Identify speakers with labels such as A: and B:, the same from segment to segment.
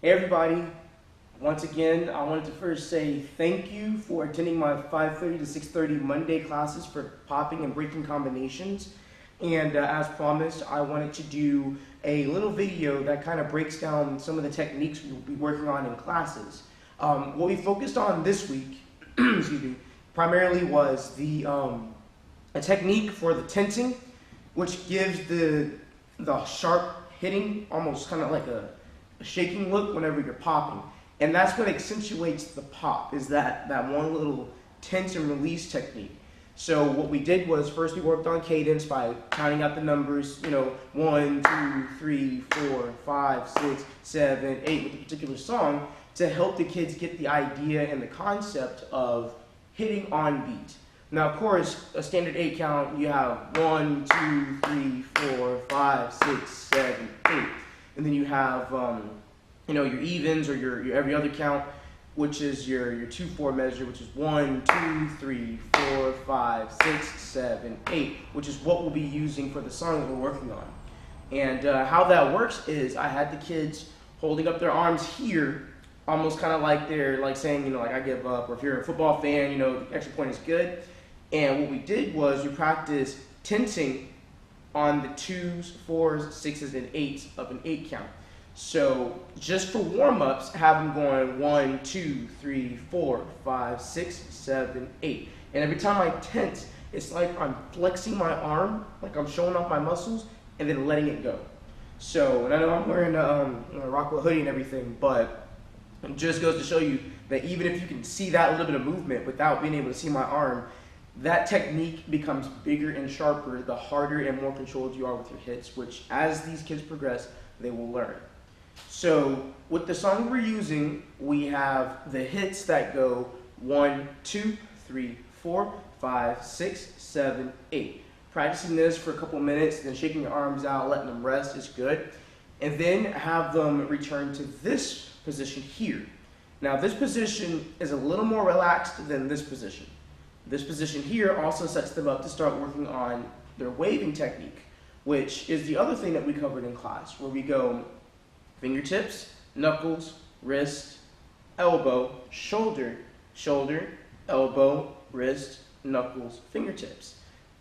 A: Hey everybody, once again I wanted to first say thank you for attending my 5:30 to 6:30 Monday classes for popping and breaking combinations. And as promised, I wanted to do a little video that kind of breaks down some of the techniques we'll be working on in classes. What we focused on this week, excuse me, primarily was a technique for the tensing, which gives the sharp hitting almost kind of like a shaking look whenever you're popping. And that's what accentuates the pop, is that one little tense and release technique. So what we did was first we worked on cadence by counting out the numbers, 1, 2, 3, 4, 5, 6, 7, 8 with a particular song to help the kids get the idea and the concept of hitting on beat. Now, of course, a standard 8 count, you have 1, 2, 3, 4, 5, 6, 7, 8. And then you have, your evens or your every other count, which is your 2/4 measure, which is 1, 2, 3, 4, 5, 6, 7, 8, which is what we'll be using for the song that we're working on. And how that works is I had the kids holding up their arms here, almost kind of like they're like saying, like I give up, or if you're a football fan, the extra point is good. And what we did was we practiced tensing on the 2s, 4s, 6s, and 8s of an 8 count. So just for warm-ups, have them going 1, 2, 3, 4, 5, 6, 7, 8. And every time I tense, it's like I'm flexing my arm, like I'm showing off my muscles, and then letting it go. So, and I know I'm wearing a Rockwell hoodie and everything, but it just goes to show you that even if you can see that little bit of movement without being able to see my arm, that technique becomes bigger and sharper the harder and more controlled you are with your hits, which as these kids progress, they will learn. So with the song we're using, we have the hits that go 1, 2, 3, 4, 5, 6, 7, 8. Practicing this for a couple minutes, then shaking your arms out, letting them rest is good. And then have them return to this position here. Now this position is a little more relaxed than this position. This position here also sets them up to start working on their waving technique, which is the other thing that we covered in class, where we go fingertips, knuckles, wrist, elbow, shoulder, shoulder, elbow, wrist, knuckles, fingertips.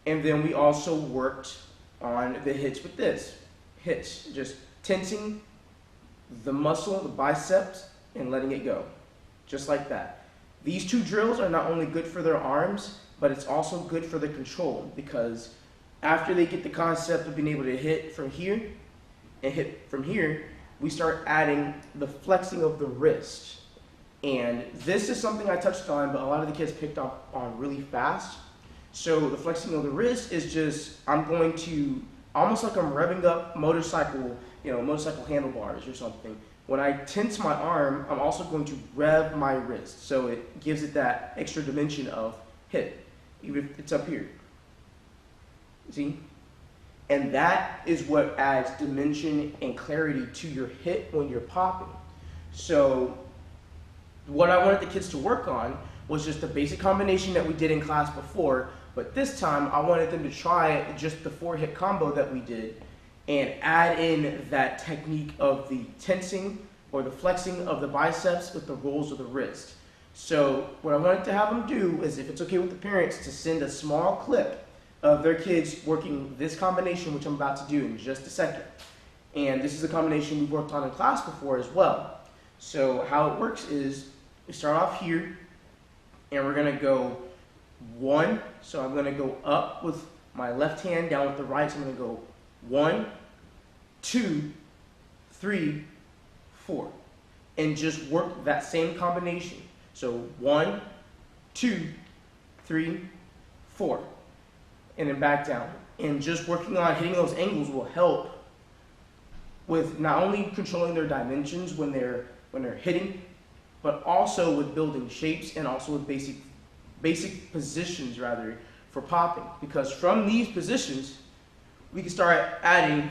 A: And then we also worked on the hits with this. Hits, just tensing the muscle, the biceps, and letting it go, just like that. These two drills are not only good for their arms, but it's also good for the control, because after they get the concept of being able to hit from here and hit from here, we start adding the flexing of the wrist. And this is something I touched on, but a lot of the kids picked up on really fast. So the flexing of the wrist is just, I'm going to, almost like I'm revving up motorcycle handlebars or something. When I tense my arm, I'm also going to rev my wrist. So it gives it that extra dimension of hit, even if it's up here. See? And that is what adds dimension and clarity to your hit when you're popping. So what I wanted the kids to work on was just the basic combination that we did in class before, but this time I wanted them to try just the 4-hit combo that we did and add in that technique of the tensing or the flexing of the biceps with the rolls of the wrist. So what I wanted to have them do is, if it's okay with the parents, to send a small clip of their kids working this combination, which I'm about to do in just a second. And this is a combination we've worked on in class before as well. So how it works is, we start off here, and we're gonna go 1, so I'm gonna go up with my left hand, down with the right, so I'm gonna go 1, 2, 3, 4, and just work that same combination. So 1, 2, 3, 4, and then back down. And just working on hitting those angles will help with not only controlling their dimensions when they're hitting, but also with building shapes and also with basic positions rather for popping. Because from these positions, we can start adding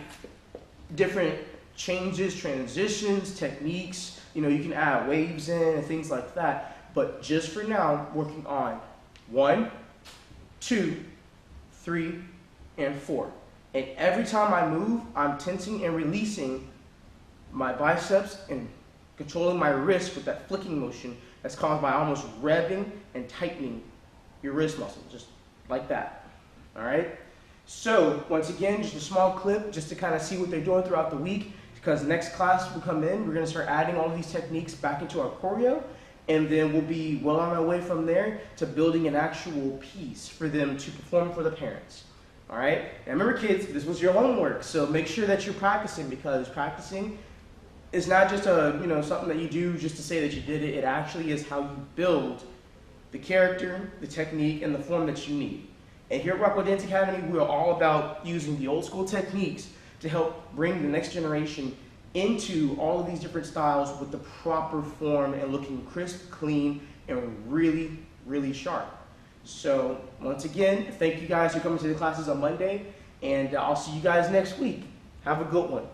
A: different changes, transitions, techniques. You can add waves in and things like that. But just for now, working on 1, 2, 3, and 4. And every time I move, I'm tensing and releasing my biceps and controlling my wrist with that flicking motion that's caused by almost revving and tightening your wrist muscle, just like that. All right? So, once again, just a small clip just to kind of see what they're doing throughout the week, because next class will come in, we're going to start adding all of these techniques back into our choreo, and then we'll be well on our way from there to building an actual piece for them to perform for the parents. All right? And remember, kids, this was your homework, so make sure that you're practicing, because practicing is not just something that you do just to say that you did it. It actually is how you build the character, the technique, and the form that you need. And here at Rockwell Dance Academy, we are all about using the old school techniques to help bring the next generation into all of these different styles with the proper form and looking crisp, clean, and really, really sharp. So once again, thank you guys for coming to the classes on Monday, and I'll see you guys next week. Have a good one.